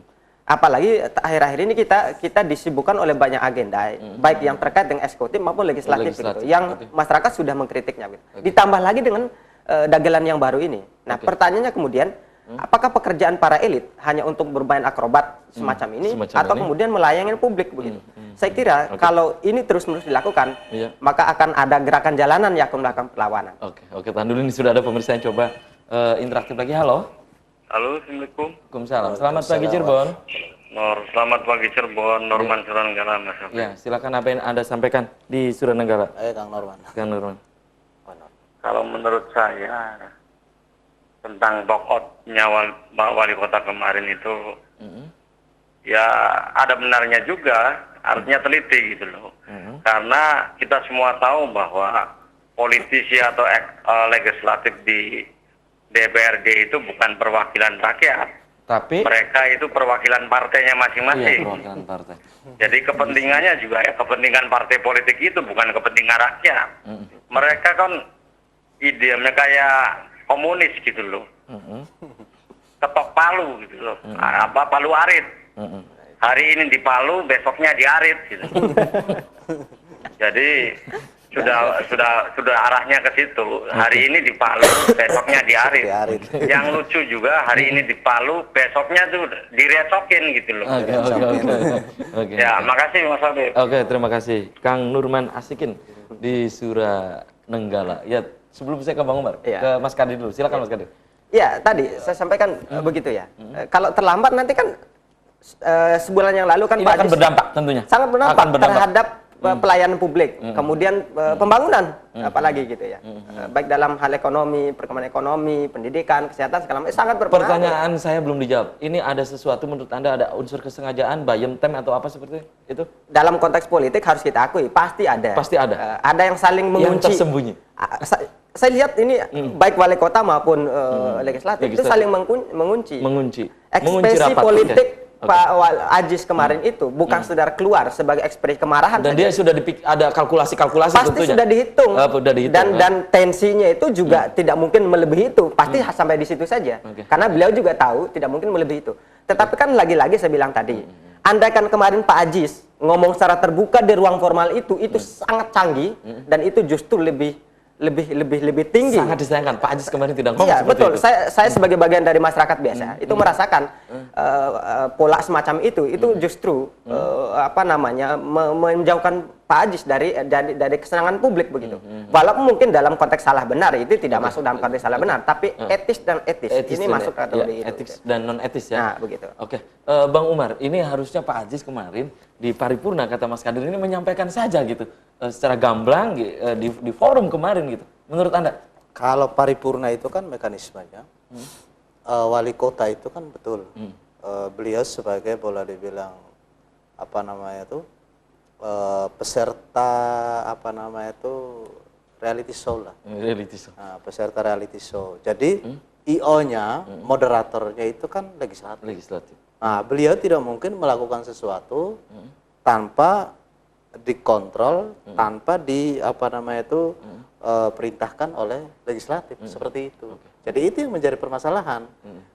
Speaker 3: Apalagi akhir-akhir ini kita disibukkan oleh banyak agenda, baik yang terkait dengan eksekutif maupun legislatif. Begitu, yang masyarakat sudah mengkritiknya. Gitu. Ditambah lagi dengan dagelan yang baru ini. Nah, pertanyaannya kemudian, apakah pekerjaan para elit hanya untuk bermain akrobat semacam ini, atau kemudian melayani publik begitu? Saya kira kalau ini terus-menerus dilakukan, maka akan ada gerakan jalanan yang akan melakukan perlawanan.
Speaker 1: Oke, tahan dulu, ini sudah ada pemirsa yang coba interaktif lagi. Halo.
Speaker 4: Halo, Assalamualaikum.
Speaker 1: Waalaikumsalam. Selamat pagi Cirebon.
Speaker 4: Selamat pagi Cirebon, Norman Suranenggala, Mas.
Speaker 1: Ya, silakan apa yang Anda sampaikan di Suranenggala.
Speaker 2: Kang Norman.
Speaker 1: Kang Norman.
Speaker 4: Kalau menurut saya tentang walkout-nya wali kota kemarin itu, ya ada benarnya juga, artinya teliti gitu loh. Karena kita semua tahu bahwa politisi atau legislatif di DPRD itu bukan perwakilan rakyat,
Speaker 1: tapi
Speaker 4: mereka itu perwakilan partainya masing-masing.
Speaker 1: Iya, perwakilan partai.
Speaker 4: Jadi kepentingannya juga ya kepentingan partai politik itu bukan kepentingan rakyat. Mereka kan idenya kayak komunis gitu loh, ketok palu gitu loh, palu arit. Hari ini di Palu, besoknya di arit gitu. Jadi sudah arahnya ke situ. Hari ini di Palu, besoknya di Arit. Yang lucu juga hari ini di Palu, besoknya tuh direcokin gitu loh.
Speaker 1: Oke.
Speaker 4: Ya, makasih Mas Habib.
Speaker 1: Oke, terima kasih Kang Nurman Asikin di Suranenggala. Ya, sebelum saya ke Bang Umar, ke Mas Kadir dulu. Silakan Mas Kadir.
Speaker 3: Ya, tadi saya sampaikan begitu ya. Kalau terlambat nanti kan sebulan yang lalu kan
Speaker 1: ini
Speaker 3: Pak
Speaker 1: akan
Speaker 3: Ajis
Speaker 1: berdampak tentunya.
Speaker 3: Sangat berdampak terhadap pelayanan publik, kemudian pembangunan, apalagi gitu ya, baik dalam hal ekonomi, perkembangan ekonomi, pendidikan, kesehatan, segala macam, sangat berpengaruh.
Speaker 1: Pertanyaan saya belum dijawab. Ini ada sesuatu menurut Anda, ada unsur kesengajaan, bayem tem atau apa seperti itu?
Speaker 3: Dalam konteks politik harus kita akui, pasti ada.
Speaker 1: Pasti ada.
Speaker 3: Ada yang saling mengunci.
Speaker 1: Yang tersembunyi.
Speaker 3: Saya lihat ini baik wali kota maupun legislatif itu saling mengunci. Ekspresi politik Pak Ajis kemarin itu bukan sekedar keluar sebagai ekspresi kemarahan
Speaker 1: dan
Speaker 3: saja.
Speaker 1: dia sudah ada kalkulasi
Speaker 3: pasti
Speaker 1: tentunya.
Speaker 3: Sudah dihitung, dan tensinya itu juga tidak mungkin melebihi itu, pasti sampai di situ saja, karena beliau juga tahu tidak mungkin melebihi itu. Tetapi kan lagi-lagi saya bilang tadi, andaikan kemarin Pak Ajis ngomong secara terbuka di ruang formal itu sangat canggih, dan itu justru lebih tinggi.
Speaker 1: Sangat disayangkan Pak Ajis kemarin tidak ngomong
Speaker 3: seperti
Speaker 1: betul.
Speaker 3: Itu. Saya sebagai bagian dari masyarakat biasa itu merasakan pola semacam itu justru menjauhkan Pak Ajis dari kesenangan publik begitu. Walaupun mungkin dalam konteks salah benar itu tidak masuk dalam konteks salah benar, tapi etis dan etis ini masuk kategori itu.
Speaker 1: Etis dan non etis ya.
Speaker 3: Nah, begitu.
Speaker 1: Oke. Bang Umar, ini harusnya Pak Ajis kemarin di paripurna kata Mas Kadir ini menyampaikan saja gitu secara gamblang di forum kemarin gitu. Menurut Anda?
Speaker 2: Kalau paripurna itu kan mekanismenya wali kota itu kan betul beliau sebagai boleh dibilang peserta reality show lah.
Speaker 1: Reality show.
Speaker 2: Nah, peserta reality show. Jadi IO-nya, moderatornya itu kan legislatif. Nah, beliau tidak mungkin melakukan sesuatu tanpa dikontrol, tanpa perintahkan oleh legislatif seperti itu. Jadi itu yang menjadi permasalahan.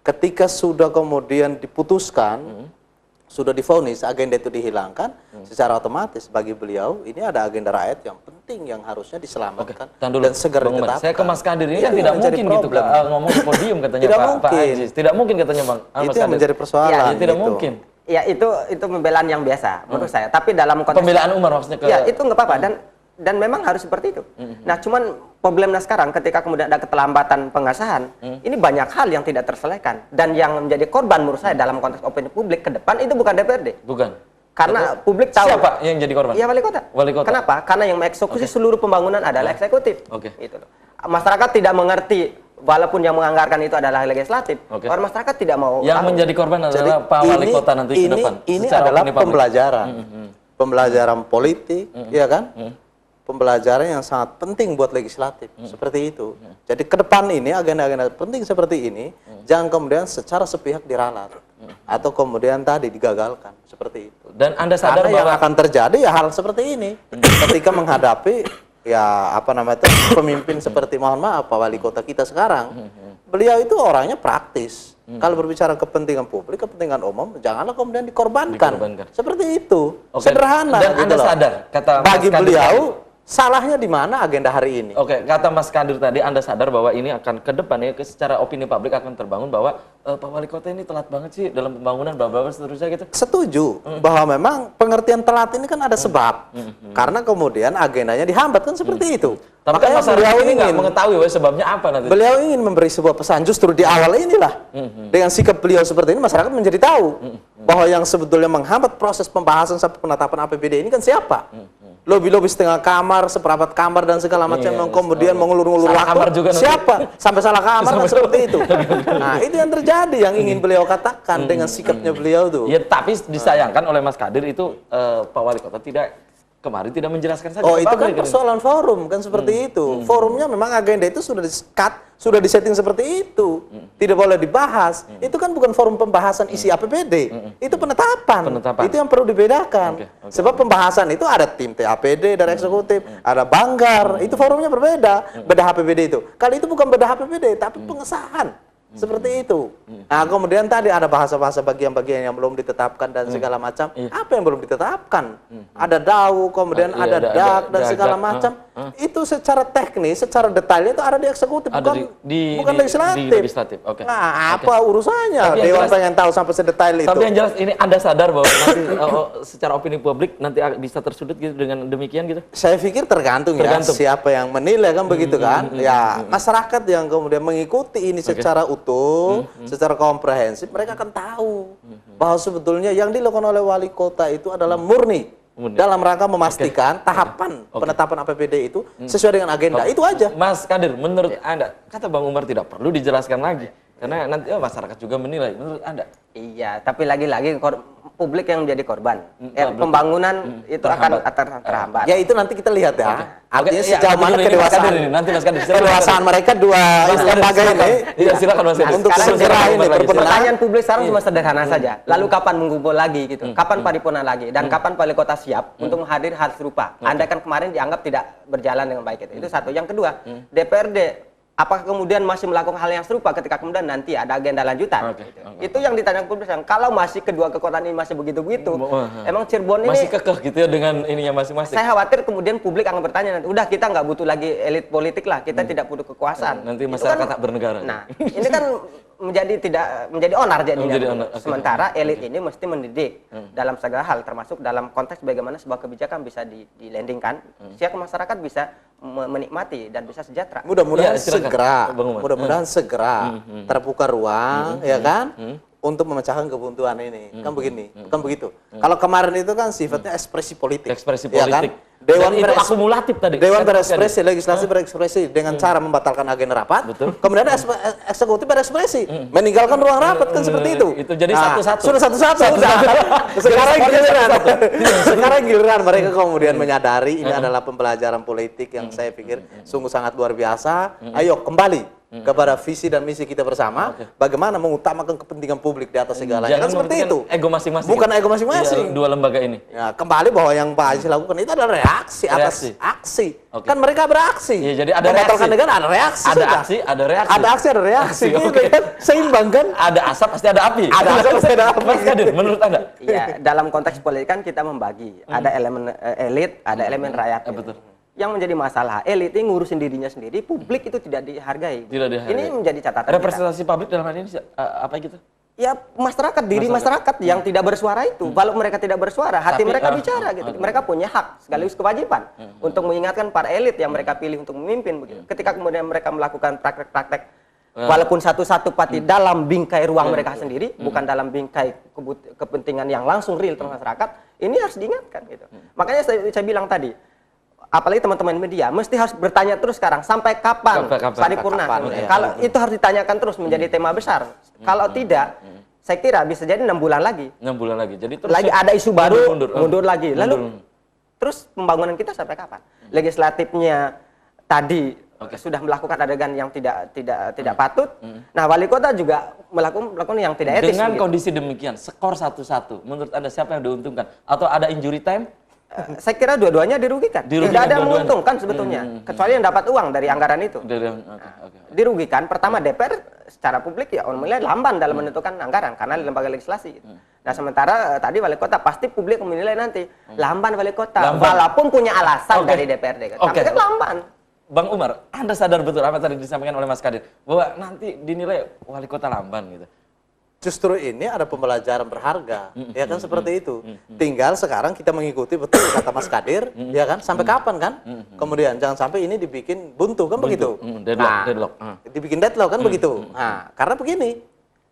Speaker 2: Ketika sudah kemudian diputuskan, sudah divonis agenda itu dihilangkan, secara otomatis bagi beliau ini ada agenda rakyat yang penting yang harusnya diselamatkan dan segera ditetapkan.
Speaker 1: Saya ke Mas Kadir ini kan tidak mungkin gitu ngomong di podium katanya Pak Ajis. Tidak mungkin katanya Bang.
Speaker 2: Itu yang menjadi persoalan.
Speaker 1: Ya, tidak mungkin.
Speaker 3: Ya itu pembelaan yang biasa menurut saya. Tapi dalam konteks
Speaker 1: pembelaan Umar maksudnya ke.
Speaker 3: Ya itu nggak apa-apa dan memang harus seperti itu. Nah cuman problemnya sekarang ketika kemudian ada keterlambatan pengesahan, ini banyak hal yang tidak terselesaikan dan yang menjadi korban menurut saya dalam konteks opini publik ke depan itu bukan DPRD.
Speaker 1: Bukan.
Speaker 3: Karena publik tahu.
Speaker 1: Siapa yang jadi korban?
Speaker 3: Ya wali kota.
Speaker 1: Wali kota.
Speaker 3: Kenapa? Karena yang mengeksekusi seluruh pembangunan adalah eksekutif. Gitu loh. Masyarakat tidak mengerti. Walaupun yang menganggarkan itu adalah legislatif, orang masyarakat tidak mau.
Speaker 1: Yang menjadi korban adalah Pak Wali Kota nanti ke depan.
Speaker 2: Ini adalah pembelajaran, pembelajaran politik, ya kan? Pembelajaran yang sangat penting buat legislatif, seperti itu. Jadi ke depan ini agenda-agenda penting seperti ini, jangan kemudian secara sepihak diralat, atau kemudian tadi digagalkan, seperti itu.
Speaker 1: Dan Anda sadar
Speaker 2: bahwa yang akan terjadi ya hal seperti ini, ketika menghadapi ya apa namanya itu pemimpin seperti mohon maaf Pak Wali Kota kita sekarang, beliau itu orangnya praktis. Kalau berbicara kepentingan publik, kepentingan umum, janganlah kemudian dikorbankan. Seperti itu.
Speaker 1: Oke.
Speaker 2: Sederhana.
Speaker 1: Dan
Speaker 2: gitu
Speaker 1: Anda
Speaker 2: loh.
Speaker 1: sadar, kata
Speaker 2: bagi
Speaker 1: Mas Kadir
Speaker 2: beliau, salahnya di mana agenda hari ini?
Speaker 1: Oke, kata Mas Kadir tadi, Anda sadar bahwa ini akan ke depan ya, secara opini publik akan terbangun bahwa Pak Wali Kota ini telat banget sih dalam pembangunan, bla bla bla seterusnya gitu.
Speaker 2: Setuju bahwa memang pengertian telat ini kan ada sebab. Karena kemudian agendanya dihambat kan seperti itu.
Speaker 1: Tapi kan masyarakat ini nggak mengetahui sebabnya apa nanti.
Speaker 2: Beliau ingin memberi sebuah pesan justru di awal inilah. Dengan sikap beliau seperti ini masyarakat menjadi tahu bahwa yang sebetulnya menghambat proses pembahasan sampai penetapan APBD ini kan siapa? Lobi-lobi setengah kamar, seperempat kamar dan segala macam yang kemudian mengulur-ulur waktu.
Speaker 1: Juga
Speaker 2: siapa? Sampai salah kamar kan seperti itu. Nah, itu yang terjadi yang ingin beliau katakan dengan sikapnya beliau tuh.
Speaker 1: Ya, tapi disayangkan oleh Mas Kadir itu Pak Wali Kota kemarin tidak menjelaskan saja.
Speaker 2: Oh, itu kan persoalan forum kan seperti itu. Forumnya memang agenda itu sudah di-cut, sudah disetting seperti itu. Tidak boleh dibahas. Itu kan bukan forum pembahasan isi APBD. Itu penetapan. Itu yang perlu dibedakan. Sebab pembahasan itu ada tim TAPD dari eksekutif, ada Banggar. Itu forumnya berbeda. Bedah APBD itu. Kali itu bukan bedah APBD, tapi pengesahan. Seperti itu. Nah, kemudian tadi ada bahasa-bahasa bagian-bagian yang belum ditetapkan dan segala macam. Apa yang belum ditetapkan? Ada DAU, kemudian ada DAK dan segala macam. Itu secara teknis, secara detailnya itu ada di eksekutif, bukan legislatif. Nah, apa urusannya? Dewan pengen tahu sampai sedetail itu.
Speaker 1: Tapi yang jelas ini Anda sadar bahwa nanti secara opini publik nanti bisa tersudut gitu dengan demikian gitu?
Speaker 2: Saya pikir tergantung ya siapa yang menilai kan begitu kan. Ya, masyarakat yang kemudian mengikuti ini secara secara komprehensif, mereka akan tahu bahwa sebetulnya yang dilakukan oleh wali kota itu adalah murni dalam rangka memastikan tahapan penetapan APBD itu sesuai dengan agenda. Itu aja.
Speaker 1: Mas Kadir, menurut Anda, kata Bang Umar tidak perlu dijelaskan lagi karena nanti masyarakat juga menilai. Menurut Anda?
Speaker 3: Iya, tapi lagi-lagi publik yang menjadi korban. Pembangunan itu akan terhambat.
Speaker 2: Ya itu nanti kita lihat ya. Artinya sejauh mana kedewasaan
Speaker 1: ini, nanti Mas Kadir,
Speaker 2: kedewasaan mereka dua lembaga ini.
Speaker 1: Iya, silakan Mas Kadir.
Speaker 2: Untuk segera ini
Speaker 3: pertanyaan publik sekarang cuma sederhana saja. Lalu kapan mengumpul lagi gitu? Kapan paripurna lagi? Dan kapan wali kota siap untuk menghadiri hal serupa? Anda kan kemarin dianggap tidak berjalan dengan baik itu. Itu satu. Yang kedua, DPRD apakah kemudian masih melakukan hal yang serupa ketika kemudian nanti ada agenda lanjutan? Itu yang ditanyakan publik. Kalau masih kedua kekuatan ini masih begitu-begitu, emang Cirebon ini
Speaker 1: masih kekeh gitu ya dengan ininya masing-masing.
Speaker 3: Saya khawatir kemudian publik akan bertanya nanti, udah kita nggak butuh lagi elit politik lah, kita tidak butuh kekuasaan.
Speaker 1: Nanti masyarakat tak bernegara.
Speaker 3: Nah, ini kan menjadi onar jadinya. Sementara elit ini mesti mendidik dalam segala hal, termasuk dalam konteks bagaimana sebuah kebijakan bisa dilandingkan, sehingga masyarakat bisa menikmati dan bisa sejahtera.
Speaker 2: Mudah-mudahan segera terbuka ruang ya kan untuk memecahkan kebuntuan ini. Kan begini, kan begitu. Kalau kemarin itu kan sifatnya ekspresi politik.
Speaker 1: Ya kan? Dewan itu akumulatif tadi.
Speaker 2: Dewan berekspresi, legislasi berekspresi dengan cara membatalkan agenda rapat. Kemudian eksekutif berekspresi, meninggalkan ruang rapat kan seperti itu.
Speaker 1: Itu jadi satu-satu.
Speaker 2: Sudah satu-satu. Sekarang giliran mereka kemudian menyadari ini adalah pembelajaran politik yang saya pikir sungguh sangat luar biasa. Ayo kembali kepada visi dan misi kita bersama, bagaimana mengutamakan kepentingan publik di atas segalanya. Kan seperti itu.
Speaker 1: Ego masing-masing.
Speaker 2: Bukan ego masing-masing.
Speaker 1: Dua lembaga ini.
Speaker 2: Ya, kembali bahwa yang Pak Aziz lakukan itu adalah reaksi atas aksi. Kan mereka beraksi.
Speaker 1: Ya, jadi ada
Speaker 2: membatalkan negara ada reaksi.
Speaker 1: Ada aksi, ada reaksi.
Speaker 2: Ada aksi, ada reaksi. Kan seimbang kan?
Speaker 1: Ada asap pasti ada api.
Speaker 2: Ada asap pasti ada api.
Speaker 1: Mas Kadir, menurut Anda?
Speaker 3: Iya, dalam konteks politik kan kita membagi. Ada elemen elit, ada elemen rakyat.
Speaker 1: Betul.
Speaker 3: Yang menjadi masalah, elit ini ngurusin dirinya sendiri, publik itu tidak dihargai.
Speaker 1: Tidak dihargai.
Speaker 3: Ini menjadi catatan
Speaker 1: representasi publik dalam hal ini apa gitu?
Speaker 3: Ya masyarakat, masyarakat yang tidak bersuara itu. Kalau mereka tidak bersuara, hati mereka bicara gitu. Mereka punya hak sekaligus kewajiban untuk mengingatkan para elit yang mereka pilih untuk memimpin begitu. Ketika kemudian mereka melakukan praktek-praktek walaupun satu-satu pati dalam bingkai ruang mereka sendiri, bukan dalam bingkai kepentingan yang langsung real terhadap masyarakat, ini harus diingatkan gitu. Makanya saya bilang tadi, apalagi teman-teman media mesti harus bertanya terus sekarang sampai kapan paripurna. Kalau itu harus ditanyakan terus menjadi tema besar. Kalau tidak, saya kira bisa jadi 6 bulan lagi.
Speaker 1: 6 bulan lagi. Jadi terus
Speaker 3: lagi ada isu baru, mundur lagi. Lalu terus pembangunan kita sampai kapan? Legislatifnya tadi sudah melakukan adegan yang tidak patut. Nah, wali kota juga melakukan yang tidak etis.
Speaker 1: Dengan kondisi demikian, skor 1-1, menurut Anda siapa yang diuntungkan? Atau ada injury time?
Speaker 3: Saya kira dua-duanya dirugikan. Tidak ada yang menguntungkan sebetulnya, kecuali yang dapat uang dari anggaran itu. Dirugikan. Pertama, DPR secara publik ya orang menilai lamban dalam menentukan anggaran karena lembaga legislasi. Nah, sementara tadi wali kota pasti publik menilai nanti lamban wali kota, walaupun punya alasan dari DPRD. Tapi kan lamban.
Speaker 1: Bang Umar, Anda sadar betul apa tadi disampaikan oleh Mas Kadir bahwa nanti dinilai wali kota lamban gitu.
Speaker 2: Justru ini ada pembelajaran berharga, ya kan seperti itu. Tinggal sekarang kita mengikuti betul kata Mas Kadir, ya kan sampai kapan kan? Kemudian jangan sampai ini dibikin buntu kan begitu.
Speaker 1: Deadlock.
Speaker 2: Dibikin deadlock kan begitu. Nah, karena begini,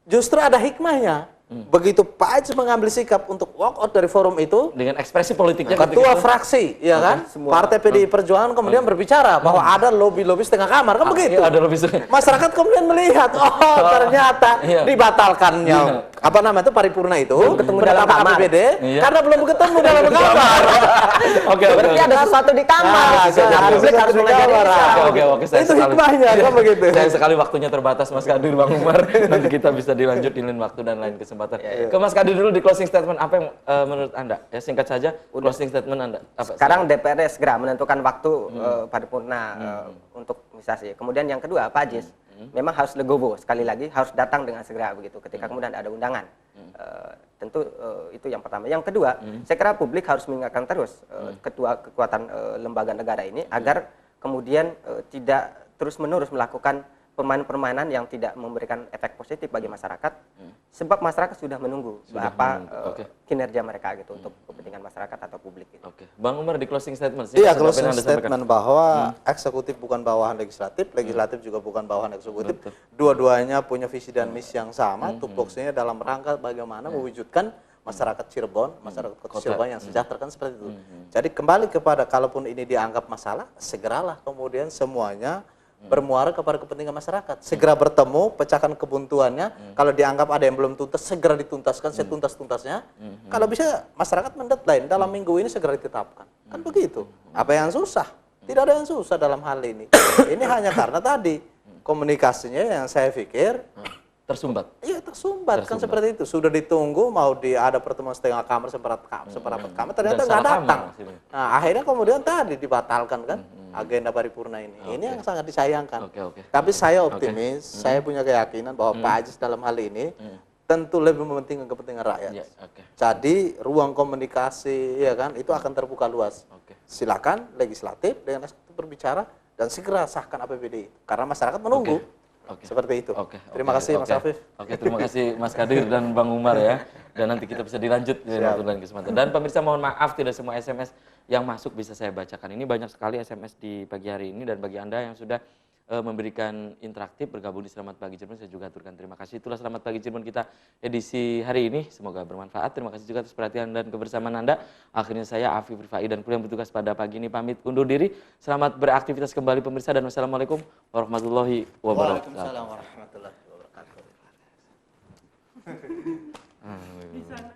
Speaker 2: justru ada hikmahnya. Begitu Pak Ajis mengambil sikap untuk walk out dari forum itu
Speaker 1: dengan ekspresi politiknya
Speaker 2: ketua fraksi ya kan Partai PDI Perjuangan kemudian berbicara bahwa ada lobby-lobby setengah kamar kan begitu.
Speaker 1: Ada lobby
Speaker 2: masyarakat kemudian melihat ternyata dibatalkannya apa namanya itu paripurna itu
Speaker 3: ketemu dalam kamar
Speaker 2: APBD karena belum ketemu dalam kamar.
Speaker 1: Oke,
Speaker 3: berarti ada sesuatu di kamar. Publik harus mengajari.
Speaker 1: Oke.
Speaker 2: Itu hikmahnya kan begitu.
Speaker 1: Sayang sekali waktunya terbatas Mas Kadir, Bang Umar. Nanti kita bisa dilanjut di lain waktu dan lain kesempatan. Ke Mas Kadir dulu di closing statement apa yang menurut Anda? Ya singkat saja closing statement Anda. Apa?
Speaker 3: Sekarang DPRD segera menentukan waktu paripurna untuk administrasi. Kemudian yang kedua, Pak Ajis memang harus legowo sekali lagi harus datang dengan segera begitu ketika kemudian ada undangan. Tentu itu yang pertama. Yang kedua, saya kira publik harus mengingatkan terus kekuatan lembaga negara ini agar kemudian tidak terus-menerus melakukan permainan-permainan yang tidak memberikan efek positif bagi masyarakat, sebab masyarakat sudah menunggu kinerja mereka gitu untuk kepentingan masyarakat atau publik. Gitu.
Speaker 1: Oke, Bang Umar di closing statement.
Speaker 2: Iya, closing statement bahwa eksekutif bukan bawahan legislatif, legislatif juga bukan bawahan eksekutif. Dua-duanya punya visi dan misi yang sama, tupoksinya dalam rangka bagaimana mewujudkan masyarakat Cirebon, masyarakat Kota Cirebon yang sejahtera kan seperti itu. Jadi kembali kepada kalaupun ini dianggap masalah, segeralah kemudian semuanya bermuara kepada kepentingan masyarakat. Segera bertemu, pecahkan kebuntuannya. Kalau dianggap ada yang belum tuntas, segera dituntaskan setuntas-tuntasnya. Kalau bisa masyarakat mendeadline dalam minggu ini segera ditetapkan. Kan begitu. Apa yang susah? Tidak ada yang susah dalam hal ini. Ini hanya karena tadi komunikasinya yang saya pikir
Speaker 1: tersumbat.
Speaker 2: Iya, tersumbat kan seperti itu. Sudah ditunggu mau ada pertemuan setengah kamar, seperempat kamar, ternyata nggak datang. Nah, akhirnya kemudian tadi dibatalkan kan agenda paripurna ini. Ini yang sangat disayangkan. Tapi saya optimis, saya punya keyakinan bahwa Pak Ajis dalam hal ini tentu lebih mementingkan kepentingan rakyat. Jadi ruang komunikasi ya kan itu akan terbuka luas. Silakan legislatif dengan eksekutif berbicara dan segera sahkan APBD karena masyarakat menunggu. Seperti itu. Terima kasih Mas Afif.
Speaker 1: Terima kasih Mas Kadir dan Bang Umar ya. Dan nanti kita bisa dilanjut di waktu dan kesempatan. Dan pemirsa mohon maaf tidak semua SMS yang masuk bisa saya bacakan. Ini banyak sekali SMS di pagi hari ini dan bagi Anda yang sudah memberikan interaktif bergabung di Selamat Pagi Cirebon saya juga aturkan terima kasih. Itulah Selamat Pagi Cirebon kita edisi hari ini. Semoga bermanfaat. Terima kasih juga atas perhatian dan kebersamaan Anda. Akhirnya saya Afif Rifai dan kru yang bertugas pada pagi ini pamit undur diri. Selamat beraktivitas kembali pemirsa dan wassalamualaikum warahmatullahi wabarakatuh.
Speaker 2: Waalaikumsalam warahmatullahi wabarakatuh.